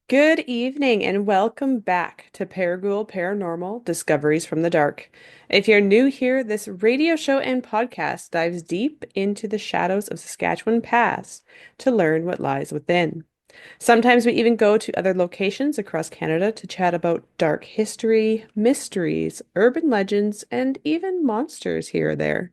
Good evening and welcome back to ParaGhoul Paranormal Discoveries from the Dark. If you're new here, this radio show and podcast dives deep into the shadows of Saskatchewan past to learn what lies within. Sometimes we even go to other locations across Canada to chat about dark history, mysteries, urban legends, and even monsters here or there.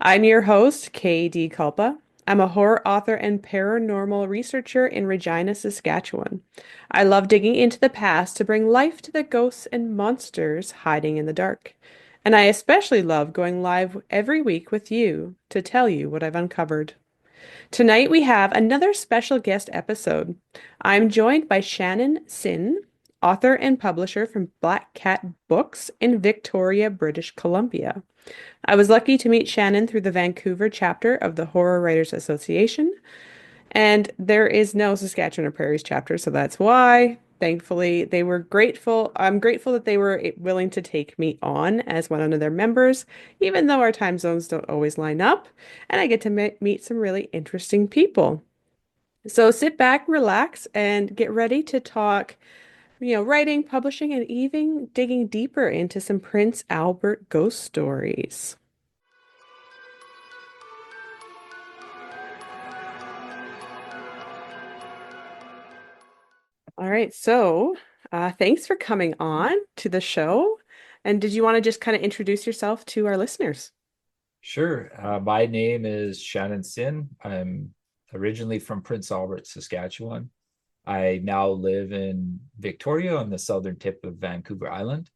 I'm your host, KD Kulpa. I'm a horror author and paranormal researcher in Regina, Saskatchewan. I love digging into the past to bring life to the ghosts and monsters hiding in the dark. And I especially love going live every week with you to tell you what I've uncovered. Tonight we have another special guest episode. I'm joined by Shanon Sinn, author and publisher from Black Cat Books in Victoria, British Columbia. I was lucky to meet Shanon through the Vancouver chapter of the Horror Writers Association, and there is no Saskatchewan or Prairies chapter, so that's why. Thankfully, they were grateful. I'm grateful that they were willing to take me on as one of their members, even though our time zones don't always line up, and I get to meet some really interesting people. So sit back, relax, and get ready to talk, writing, publishing, and even digging deeper into some Prince Albert ghost stories. All right, so thanks for coming on to the show. And did you want to just kind of introduce yourself to our listeners? Sure. My name is Shannon Sinn. I'm originally from Prince Albert, Saskatchewan. I now live in Victoria on the southern tip of Vancouver Island.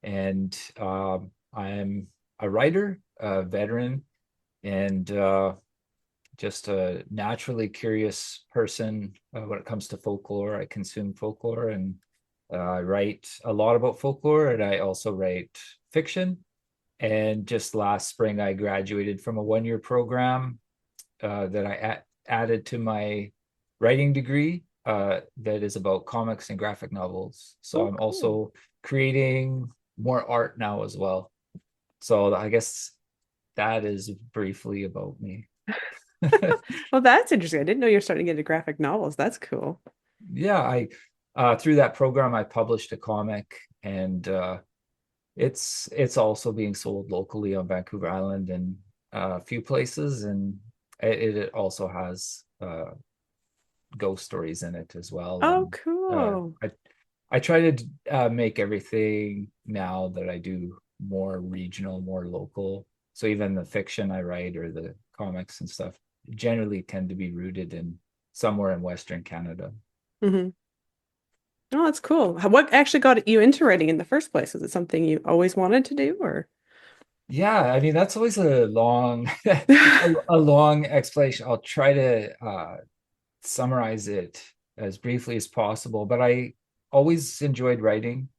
And I'm a writer, a veteran, and just a naturally curious person when it comes to folklore. I consume folklore and I write a lot about folklore, and I also write fiction. And just last spring, I graduated from a 1 year program that I added to my writing degree that is about comics and graphic novels. So Oh, I'm cool. also creating more art now as well. So I guess that is briefly about me. Well, that's interesting. I didn't know you're starting to get into graphic novels. That's cool. Yeah, I through that program I published a comic, and it's also being sold locally on Vancouver Island and a few places, and it also has ghost stories in it as well. Oh, And uh, cool. I try to make everything now that I do more regional, more local. So even the fiction I write or the comics and stuff generally tend to be rooted in somewhere in Western Canada. Hmm. Oh, that's cool. What actually got you into writing in the first place? Was it something you always wanted to do, or? Yeah, I mean that's always a long a long explanation. I'll try to summarize it as briefly as possible, but I always enjoyed writing.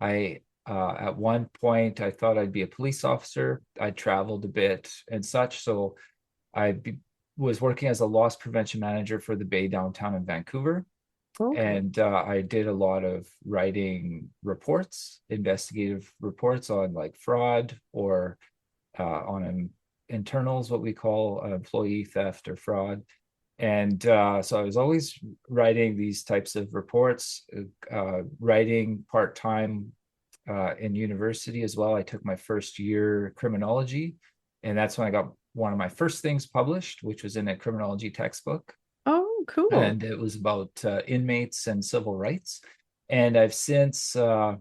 I at one point I thought I'd be a police officer. I traveled a bit and such, so was working as a loss prevention manager for the Bay downtown in Vancouver, Okay. and I did a lot of writing reports, investigative reports on like fraud or on internals, what we call employee theft or fraud. And so I was always writing these types of reports, writing part time in university as well. I took my first year criminology, and that's when I got one of my first things published, which was in a criminology textbook. Oh, cool. And it was about inmates and civil rights. And I've since I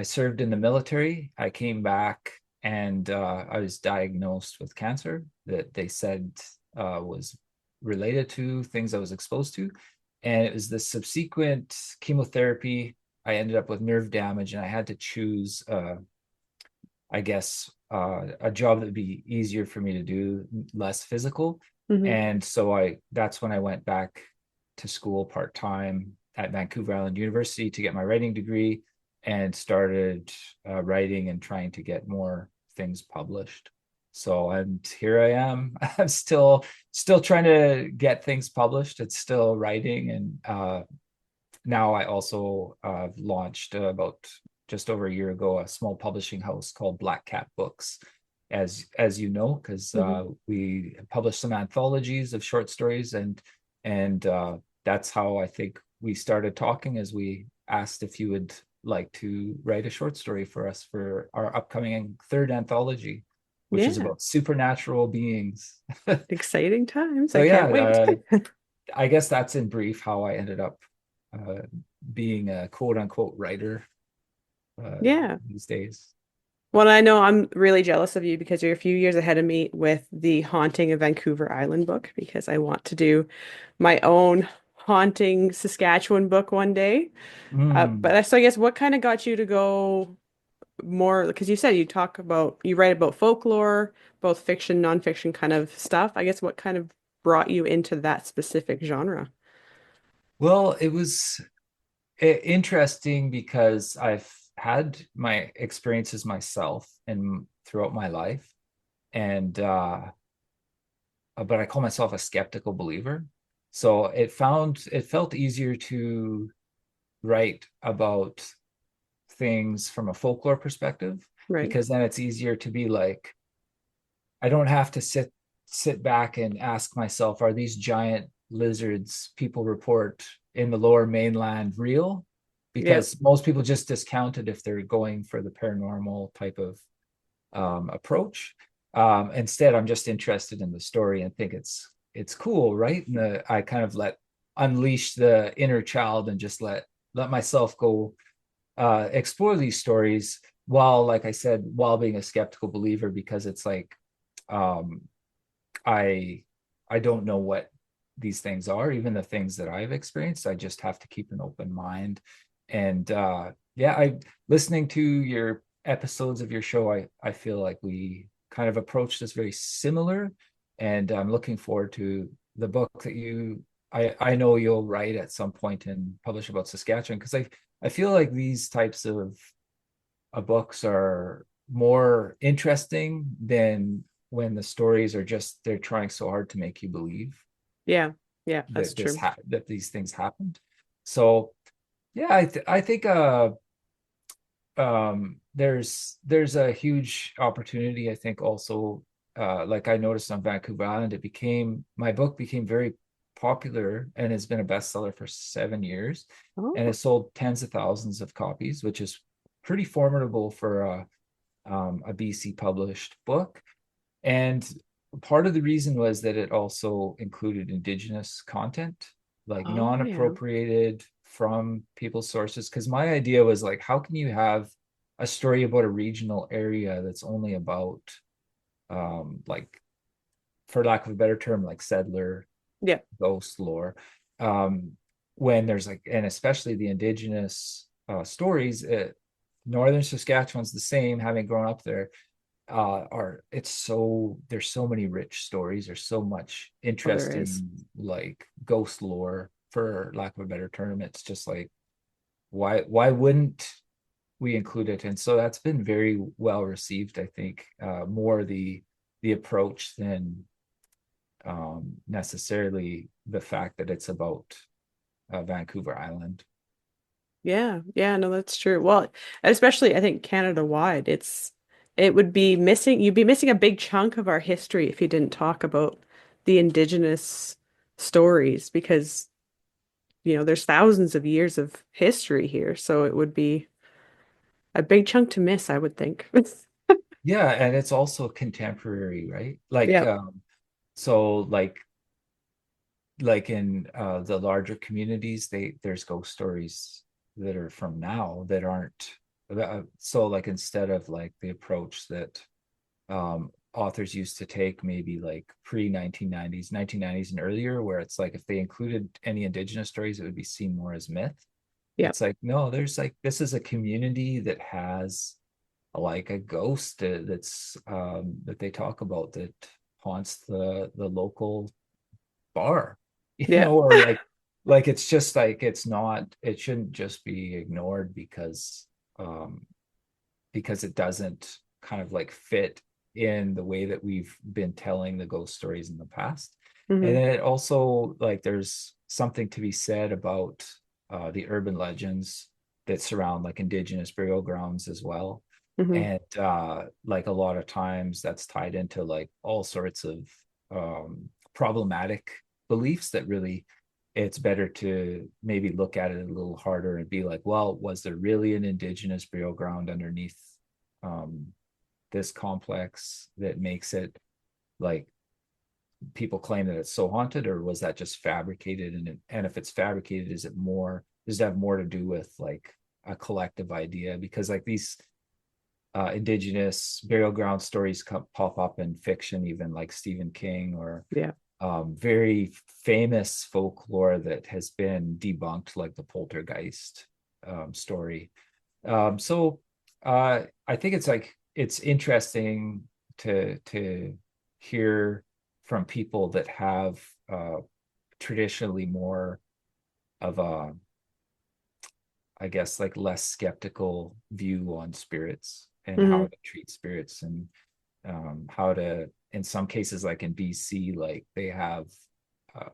served in the military. I came back and I was diagnosed with cancer that they said was related to things I was exposed to. And it was the subsequent chemotherapy. I ended up with nerve damage, and I had to choose, I guess, a job that would be easier for me to do, less physical. Hmm. And so that's when I went back to school part time at Vancouver Island University to get my writing degree and started writing and trying to get more things published. So and here I am. I'm still trying to get things published. It's still writing, and now I also launched about just over a year ago a small publishing house called Black Cat Books, as you know, because Hmm. we published some anthologies of short stories, and that's how I think we started talking as we asked if you would like to write a short story for us for our upcoming third anthology, which is Yeah. about supernatural beings. Exciting times. So I yeah, can't wait. I guess that's in brief how I ended up uh, being a quote unquote writer uh, Yeah. these days. Well, I know I'm really jealous of you because you're a few years ahead of me with the Haunting of Vancouver Island book because I want to do my own Haunting Saskatchewan book one day. Mm. So I guess what kind of got you to go more, because you said you write about folklore, both fiction, nonfiction kind of stuff. I guess what kind of brought you into that specific genre? Well, it was interesting because I've had my experiences myself and throughout my life, and but I call myself a skeptical believer. So it felt easier to write about things from a folklore perspective Right. because then it's easier to be like, I don't have to sit back and ask myself, are these giant lizards people report in the lower mainland real? Yep. Because most people just discount it if they're going for the paranormal type of approach. Instead, I'm just interested in the story and think it's cool, right? And I kind of let unleash the inner child and just let myself go explore these stories while, like I said, while being a skeptical believer, because it's like um, I I don't know what these things are, even the things that I've experienced. I just have to keep an open mind. And yeah, I listening to your episodes of your show, I feel like we kind of approach this very similar. And I'm looking forward to the book that I know you'll write at some point and publish about Saskatchewan, because I feel like these types of books are more interesting than when the stories are just they're trying so hard to make you believe Yeah. Yeah, that's true. that these things happened. So yeah, I think there's a huge opportunity. I think also like I noticed on Vancouver Island, my book became very popular and has been a bestseller for 7 years, and Oh, it sold tens of thousands of copies, which is pretty formidable for a BC published book. And part of the reason was that it also included Indigenous content, like oh yeah. non-appropriated from people's sources. Because my idea was like, how can you have a story about a regional area that's only about, like, for lack of a better term, like settler Yeah. ghost lore, um, when there's like, and especially the Indigenous stories. Northern Saskatchewan's the same, having grown up there, are it's so there's so many rich stories. There's so much Oh, there is. interesting like ghost lore, for lack of a better term. It's just like, why wouldn't we include it? And so that's been very well received. I think more the approach than necessarily the fact that it's about Vancouver Island. Yeah, yeah, no, that's true. Well, especially I think Canada wide, it would be missing, you'd be missing a big chunk of our history if you didn't talk about the Indigenous stories because, there's thousands of years of history here, so it would be a big chunk to miss, I would think. Yeah, and it's also contemporary, right? Like Yeah, so like in the larger communities, there's ghost stories that are from now that aren't so like, instead of like the approach that authors used to take, maybe like pre 1990s and earlier, where it's like if they included any Indigenous stories, it would be seen more as myth. yeah, It's like, no, there's like, this is a community that has like a ghost that's that they talk about, that haunts the local bar, yeah, or like it's just like, it shouldn't just be ignored um because it doesn't kind of like fit in the way that we've been telling the ghost stories in the past. And hmm then it also, like, there's something to be said about the urban legends that surround like Indigenous burial grounds as well. hmm And like a lot of times that's tied into like all sorts of problematic beliefs that really it's better to maybe look at it a little harder and be like, well, was there really an indigenous burial ground underneath um, this complex that makes it like people claim that it's so haunted, or was that just fabricated? And if it's fabricated, is it more, does it have more to do with like a collective idea? Because like these indigenous burial ground stories pop up in fiction, even like Stephen King, or Yeah. very famous folklore that has been debunked, like the poltergeist story. I think it's like it's interesting to hear from people that have traditionally more of a, I guess, like less skeptical view on spirits and how Hmm. to treat spirits, and how to, in some cases, like in BC, like they have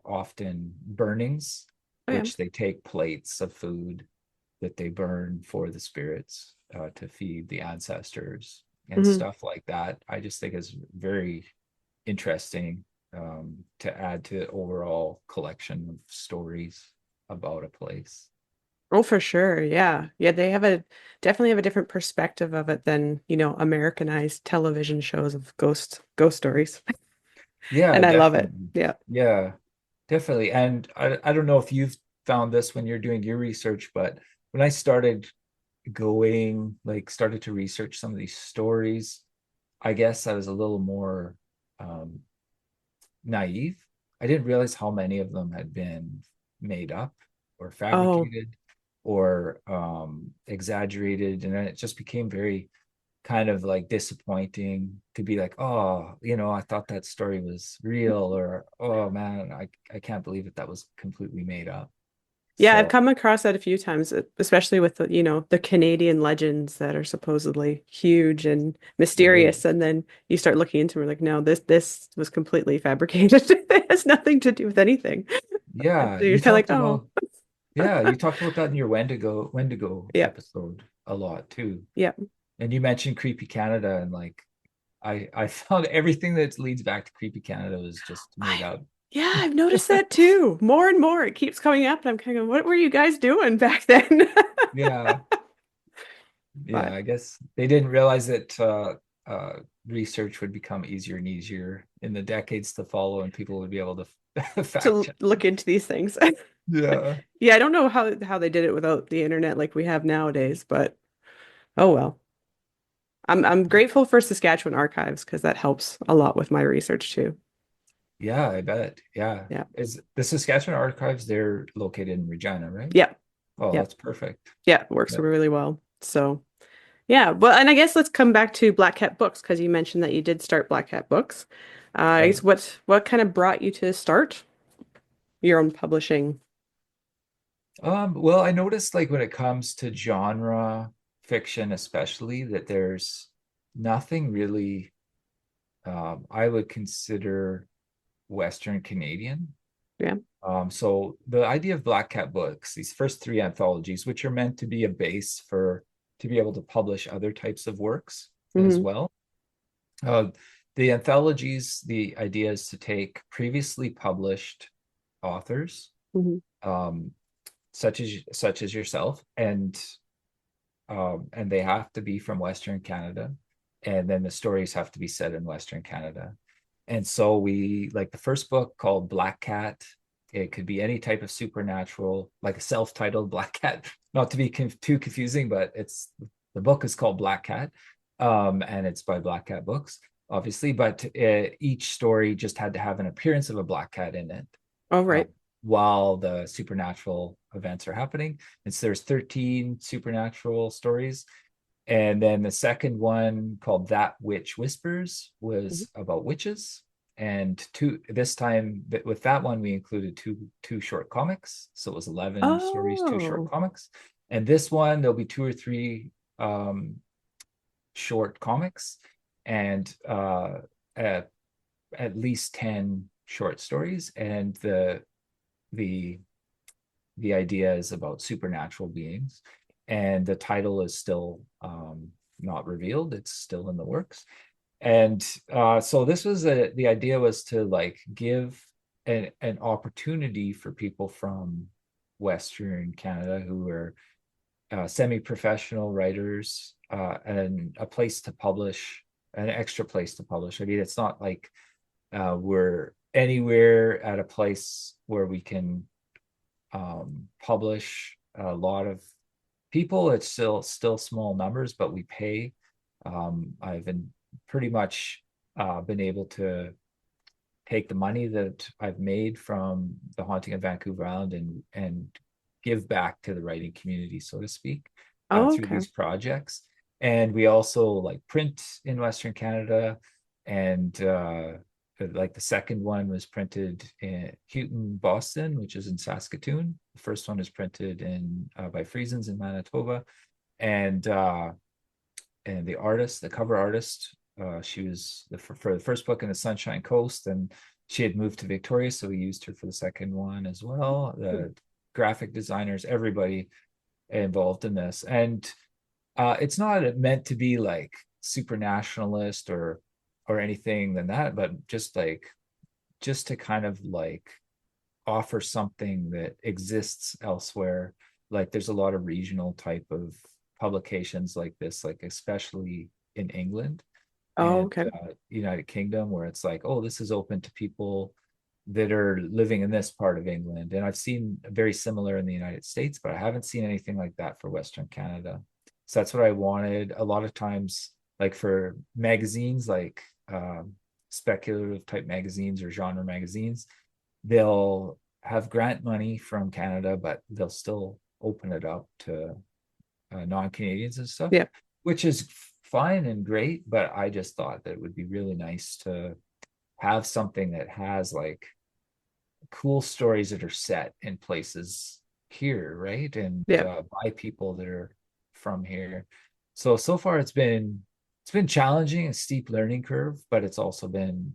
often burnings, Oh, yeah. which they take plates of food that they burn for the spirits to feed the ancestors and Hmm. stuff like that. I just think is very interesting to add to the overall collection of stories about a place. Oh, for sure. Yeah. Yeah, they have a definitely have a different perspective of it than, Americanized television shows of ghost stories. Yeah, And I love it. definitely. Yeah. Yeah, definitely. And I don't know if you've found this when you're doing your research, but when I started started to research some of these stories, I guess I was a little more um, naive. I didn't realize how many of them had been made up or Oh, fabricated or exaggerated. And then it just became very kind of like disappointing to be like, oh, I thought that story was real, or oh man, I can't believe it, that was completely made up. yeah, I've So come across that a few times, especially with the Canadian legends that are supposedly huge and right. mysterious. And then you start looking into it, like, no, this was completely fabricated. It has nothing to do with anything. And Yeah, so you're kind of like, oh, you talked about that in your Wendigo yeah, episode a lot too. yeah. And you mentioned Creepy Canada, and like I found everything that leads back to Creepy Canada was just I made up. Yeah, I've noticed that too. More and more, it keeps coming up, and I'm kind of going, what were you guys doing back then? Yeah. Yeah, But I guess they didn't realize that research would become easier and easier in the decades to follow, and people would be able to fact to check. look into these things. Yeah. Yeah, I don't know how they did it without the internet like we have nowadays, but oh well. I'm grateful for Saskatchewan archives because that helps a lot with my research too. Yeah, I bet. Yeah. Yeah. Is the Saskatchewan Archives, they're located in Regina, right? Yeah. Oh, Yeah. that's perfect. Yeah, it works That, really well. So, yeah, well, and I guess let's come back to Black Cat Books because you mentioned that you did start Black Cat Books. I right. guess what kind of brought you to start your own publishing? Well, I noticed like when it comes to genre fiction, especially, that there's nothing really I would consider Western Canadian. Yeah. So the idea of Black Cat Books, these first three anthologies, which are meant to be a base for to be able to publish other types of works as Hmm. well. Uh, the anthologies, the idea is to take previously published authors, Hmm. um, such as yourself, and they have to be from Western Canada, and then the stories have to be set in Western Canada. And so we like the first book called Black Cat. It could be any type of supernatural, like a self-titled Black Cat, not to be too confusing, but it's the book is called Black Cat, and it's by Black Cat Books, obviously. But each story just had to have an appearance of a black cat in it, All uh, right. while the supernatural events are happening. And so there's 13 supernatural stories. And then the second one, called That Witch Whispers, Mhm. was about witches. And this time with that one, we included two short comics. So it was 11 stories, two short Oh. comics. And this one, there'll be two or three short comics, and at, at least 10 short stories. And the the idea is about supernatural beings, and the title is still not revealed. It's still in the works. And so this was the idea was to like give an opportunity for people from Western Canada who are semi-professional writers, and a place to publish, an extra place to publish. I mean, it's not like we're anywhere at a place where we can publish a lot of people. It's still small numbers, but we pay. I've been pretty much been able to take the money that I've made from the Haunting of Vancouver Island and give back to the writing community, so to speak, Oh, through okay. these projects. And we also like print in Western Canada, and like the second one was printed in Houghton, Boston, which is in Saskatoon. The first one is printed in by Friesens in Manitoba, and the artist, the cover artist, she was for the first book in the Sunshine Coast, and she had moved to Victoria, so we used her for the second one as well. The graphic designers, everybody involved in this, and it's not meant to be like super nationalist or anything than that, but just to kind of like offer something that exists elsewhere. Like there's a lot of regional type of publications like this, like especially in England Oh, and okay. United Kingdom, where it's like, oh, this is open to people that are living in this part of England. And I've seen very similar in the United States, but I haven't seen anything like that for Western Canada. So that's what I wanted. A lot of times, like for magazines, like speculative type magazines or genre magazines, they'll have grant money from Canada, but they'll still open it up to non-Canadians and stuff, Yeah. which is fine and great. But I just thought that it would be really nice to have something that has like cool stories that are set in places here, right? And Yeah. by people that are from here. So far it's been challenging, a steep learning curve, but it's also been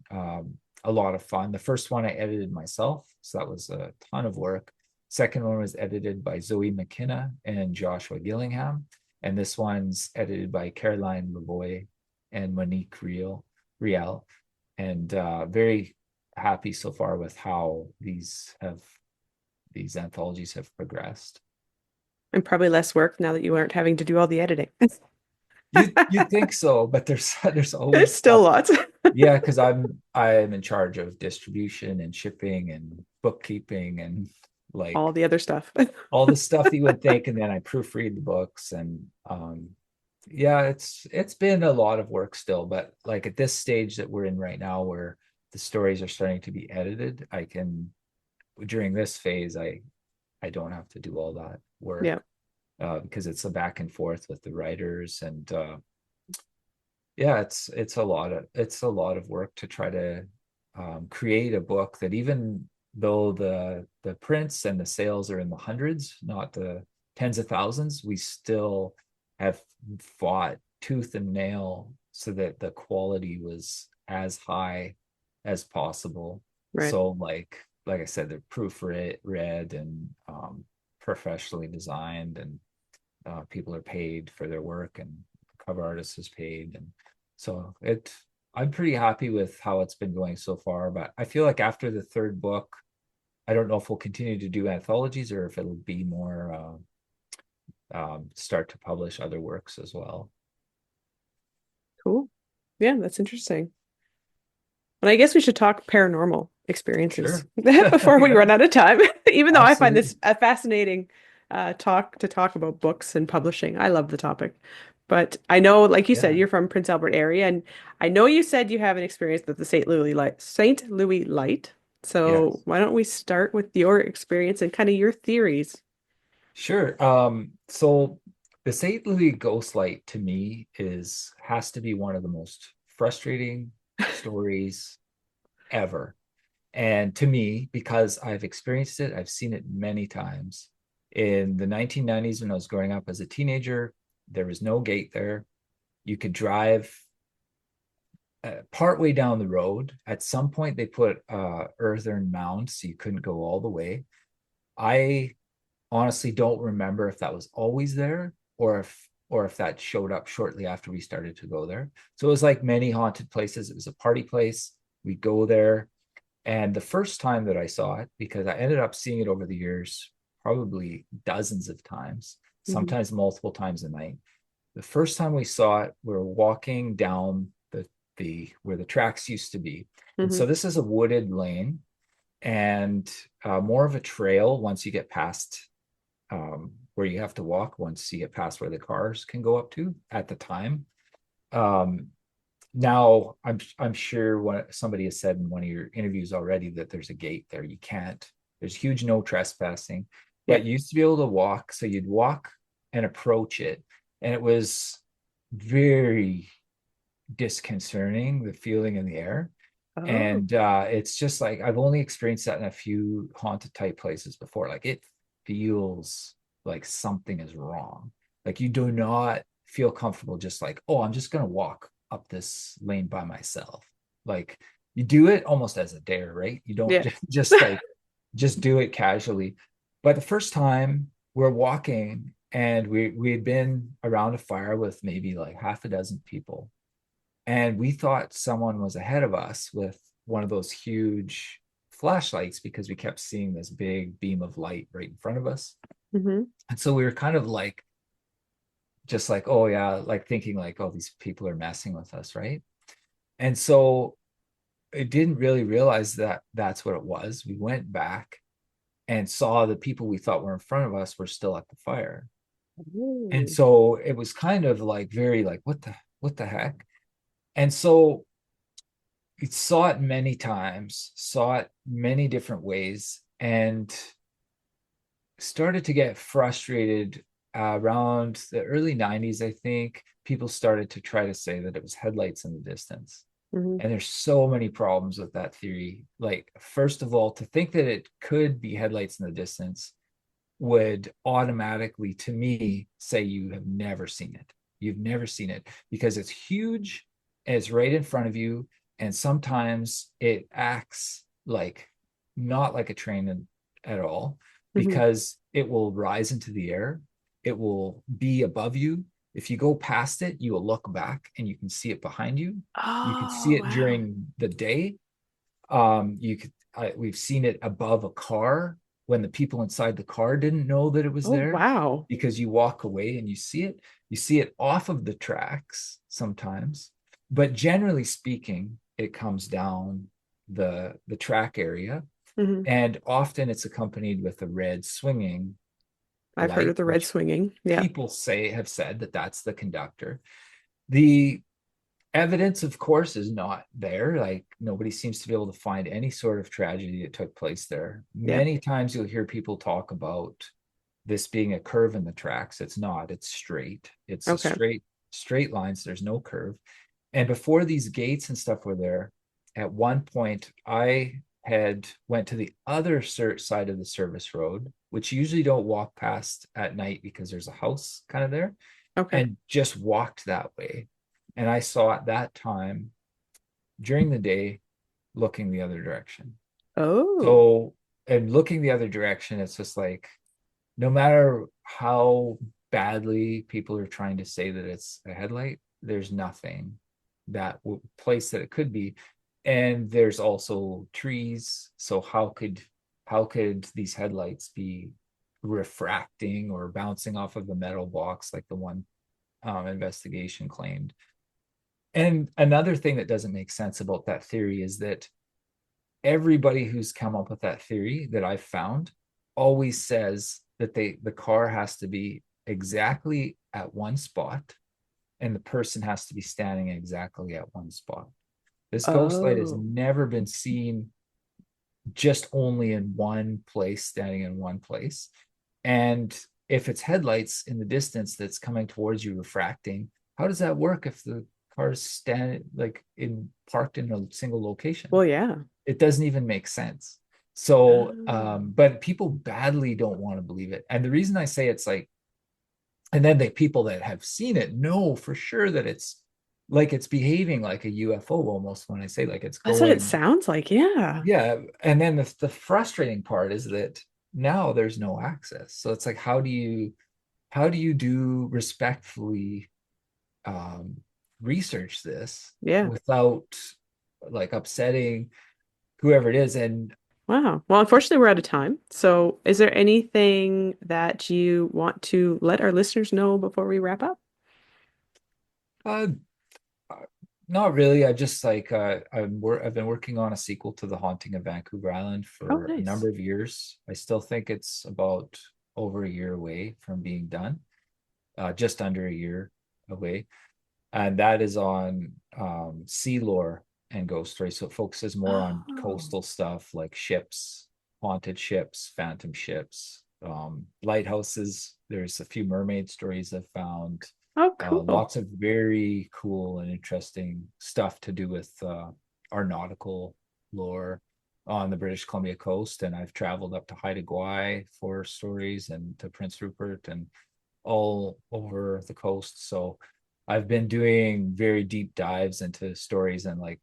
a lot of fun. The first one I edited myself, so that was a ton of work. Second one was edited by Zoe McKenna and Joshua Gillingham, and this one's edited by Caroline Lavoie and Monique Riel, and very happy so far with how these anthologies have progressed. And probably less work now that you aren't having to do all the editing. You think so, but there's There's always still stuff. lots. Yeah, because I'm in charge of distribution and shipping and bookkeeping and All like the other stuff. all the stuff that you would think, and then I proofread the books, and yeah, it's been a lot of work still, but like at this stage that we're in right now where the stories are starting to be edited, I can, during this phase, I don't have to do all that Yeah. work, because it's a back and forth with the writers, and yeah, it's a lot of work to try to create a book that, even though the prints and the sales are in the hundreds, not the tens of thousands, we still have fought tooth and nail so that the quality was as high as possible. Right. So like I said, they're proofread and professionally designed, and people are paid for their work, and the cover artist is paid, and so I'm pretty happy with how it's been going so far. But I feel like after the third book, I don't know if we'll continue to do anthologies or if it'll be more start to publish other works as well. Cool. Yeah, that's interesting. But I guess we should talk paranormal experiences Sure. before we Yeah, run out of time. Even though I find absolutely. this a fascinating talk about books and publishing. I love the topic. But I know, like you said, Yeah. you're from Prince Albert area, and I know you said you have an experience with the St. Louis Light. So Yes. why don't we start with your experience and kind of your theories? Sure. So the St. Louis Ghost Light to me has to be one of the most frustrating stories ever. And to me, because I've experienced it, I've seen it many times. In the 1990s, when I was growing up as a teenager, there was no gate there. You could drive partway down the road. At some point, they put earthen mound, so you couldn't go all the way. I honestly don't remember if that was always there or if that showed up shortly after we started to go there. So it was like many haunted places. It was a party place. We go there. And the first time that I saw it, because I ended up seeing it over the years, probably dozens of times, Hmm. sometimes multiple times a night. The first time we saw it, we were walking down the where the tracks used to be. And Hmm. so this is a wooded lane and more of a trail once you get past where you have to walk, once you get past where the cars can go up to at the time. Um, Now I'm sure what somebody has said in one of your interviews already that there's a gate there. You can't, there's huge no trespassing, Yeah. but you used to be able to walk. So you'd walk and approach it. And it was very disconcerting, the feeling in the air. Oh. And it's just like I've only experienced that in a few haunted type places before. Like it feels like something is wrong. Like you do not feel comfortable just like, oh, I'm just gonna walk up this lane by myself. Like you do it almost as a dare, right? You don't Yeah. just like just do it casually. But the first time we're walking and we had been around a fire with maybe like half a dozen people, and we thought someone was ahead of us with one of those huge flashlights because we kept seeing this big beam of light right in front of us. Hmm. And so we were kind of like, just like, oh yeah, like thinking like, oh, these people are messing with us, right? And so it didn't really realize that that's what it was. We went back and saw the people we thought were in front of us were still at the fire. And Ooh. so it was kind of like very like, what the heck? And so saw it many times, saw it many different ways, and started to get frustrated around the early 90s. I think people started to try to say that it was headlights in the distance. Hmm. And there's so many problems with that theory. Like, first of all, to think that it could be headlights in the distance would automatically, to me, say you have never seen it. You've never seen it because it's huge, it's right in front of you, and sometimes it acts like not like a train at all Hmm. because it will rise into the air, it will be above you. If you go past it, you will look back and you can see it behind you. You can see Oh, it wow. during the day. You could we've seen it above a car when the people inside the car didn't know that it was Oh, there wow. because you walk away and you see it. You see it off of the tracks sometimes, but generally speaking, it comes down the track area, Hmm. and often it's accompanied with a red swinging I've heard of light, the red which swinging. Yeah. people say have said that that's the conductor. The evidence, of course, is not there. Like nobody seems to be able to find any sort of tragedy that took place there. Yeah. Many times you'll hear people talk about this being a curve in the tracks. It's not, it's straight. It's a Okay. straight lines. There's no curve. And before these gates and stuff were there, at one point I had went to the other side of the service road, which you usually don't walk past at night because there's a house kind of there, Okay. and just walked that way. And I saw at that time during the day looking the other direction. Oh, So, and looking the other direction, it's just like no matter how badly people are trying to say that it's a headlight, there's nothing that place that it could be. And there's also trees. So how could these headlights be refracting or bouncing off of the metal box like the one investigation claimed? And another thing that doesn't make sense about that theory is that everybody who's come up with that theory that I've found always says that the car has to be exactly at one spot and the person has to be standing exactly at one spot. This ghost light has oh. never been seen just only in one place, standing in one place. And if it's headlights in the distance that's coming towards you refracting, how does that work if the car's standing like in parked in a single location? Well, yeah. It doesn't even make sense. So, Oh. but people badly don't want to believe it. And the reason I say it's like, and then the people that have seen it know for sure that it's like it's behaving like a UFO almost when I say like it's That's what it going, sounds like. Yeah. yeah. And then the frustrating part is that now there's no access. So it's like, how do you do respectfully um, research this Yeah. without like upsetting whoever it is. And Wow. Well, unfortunately, we're out of time. So, is there anything that you want to let our listeners know before we wrap up? uh, uh, not really. I just like I've been working on a sequel to The Haunting of Vancouver Island Oh, for a nice. number of years. I still think it's about over a year away from being done, just under a year away. And that is on sea lore and ghost stories. So it focuses more on Oh, coastal stuff like ships, haunted ships, phantom ships, lighthouses. There's a few mermaid stories I've found. oh, cool. Lots of very cool and interesting stuff to do with our nautical lore on the British Columbia coast. And I've traveled up to Haida Gwaii for stories and to Prince Rupert and all over the coast. So I've been doing very deep dives into stories, and like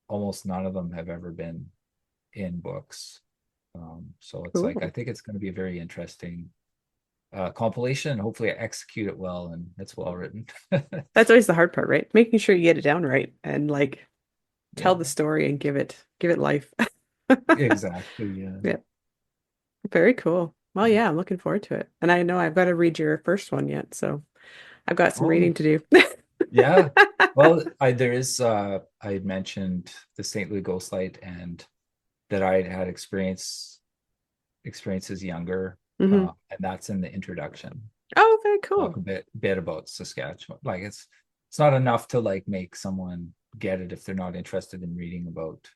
almost none of them have ever been in books. So it's like I Cool. think it's going to be a very interesting compilation. Hopefully, I execute it well and it's well written. That's always the hard part, right? Making sure you get it down right and like tell Yeah, the story and give it life. exactly. Yeah. Yeah, very cool. Well, yeah, I'm looking forward to it. And I know I've got to read your first one yet, so I've got some Oh, reading to do. yeah. Well, I there is I had mentioned the St. Louis Ghost Light and that I had experiences younger, Hmm. and that's in the introduction. Oh, very Talk cool. a bit about Saskatchewan. Like it's not enough to like make someone get it if they're not interested in reading about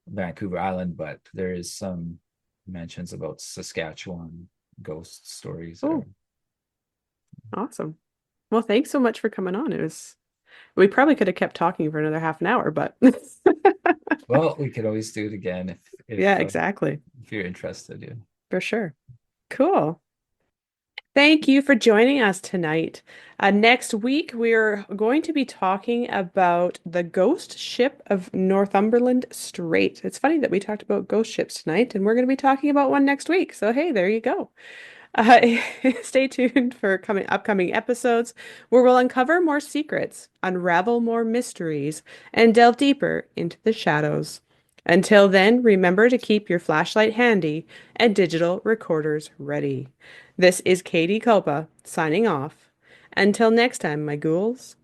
Vancouver Island, but there is some mentions about Saskatchewan ghost stories that are Oh, awesome. Well, thanks so much for coming on. We probably could have kept talking for another half an hour, but well, we could always do it again yeah, exactly. if you're interested. Yeah. For sure. Cool. Thank you for joining us tonight. Next week, we're going to be talking about the ghost ship of Northumberland Strait. It's funny that we talked about ghost ships tonight, and we're going to be talking about one next week. So, hey, there you go. Uh, Stay tuned for upcoming episodes where we'll uncover more secrets, unravel more mysteries, and delve deeper into the shadows. Until then, remember to keep your flashlight handy and digital recorders ready. This is Katie Kulpa signing off. Until next time, my ghouls.